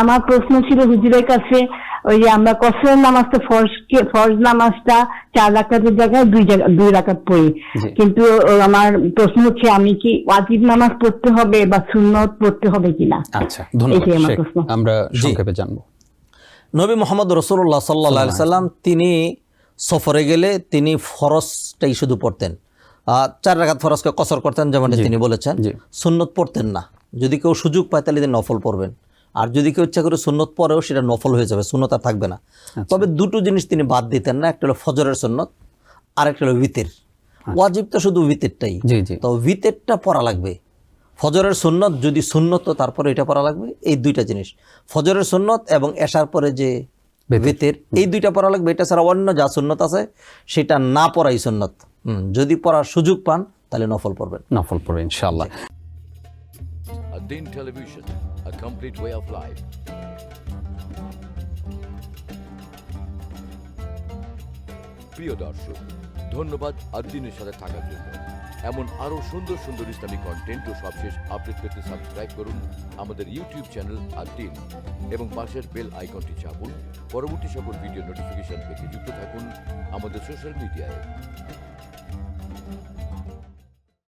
আমার প্রশ্ন ছিল হুজুরের কাছে, ওই যে আমরা কসরের নামাজটা ফরজ নামাজটা 4 রাকাতের জায়গায় 2 রাকাত পড়ি, জি। কিন্তু আমার প্রশ্ন হচ্ছে আমি কি ওয়াজিব নামাজ পড়তে হবে বা সুন্নত পড়তে হবে কিনা? আচ্ছা, ধন্যবাদ এটাই আমার শেখ। প্রশ্ন। আমরা সংক্ষেপে জানবো। নবী মোহাম্মদ রাসূলুল্লাহ সাল্লাল্লাহু আলাইহি সাল্লাম তিনি সফরে গেলে তিনি ফরজটাই শুধু পড়তেন। 4 রাকাত ফরজকে কসর করতেন যেমনটা তিনি বলেছেন। জি। সুন্নত পড়তেন না। যদি কেউ সুযোগ পায় তাহলে তিনি নফল পড়বেন, আর যদি কেউ ইচ্ছা করে সুন্নত পড়েও সেটা নফল হয়ে যাবে, সুন্নত আর থাকবে না। তবে দুটো জিনিস তিনি বাদ দিতেন না, একটা হলো ফজরের সুন্নত আর একটা হলো উইতের। ওয়াজিব তো শুধু উইতেরটাই, জি জি তো উইতেরটা পড়া লাগবে। ফজরের সুন্নত যদি সুন্নত তো তারপরে এটা পড়া লাগবে। এই দুইটা জিনিস, ফজরের সুন্নত এবং এশার পরে যে বেতের, এই দুইটা পড়া লাগবে। এটা ছাড়া অন্য যা সুন্নত আছে সেটা না পড়াই সুন্নত। যদি পড়ার সুযোগ পান তাহলে নফল পড়বেন। নফল পড়বে ইনশাআল্লাহ। Ad-Din Television, a complete way of life. প্রিয় দর্শক, ধন্যবাদ ad-Din-এর সাথে থাকার জন্য। এমন আরো সুন্দর সুন্দর ইসলামিক কন্টেন্ট ও সবশেষ আপডেট পেতে সাবস্ক্রাইব করুন আমাদের ইউটিউব চ্যানেল ad-Din এবং পাশের বেল আইকনটি চাপুন। পরবর্তী সকল ভিডিও নোটিফিকেশন পেতে যুক্ত থাকুন আমাদের সোশ্যাল মিডিয়ায়।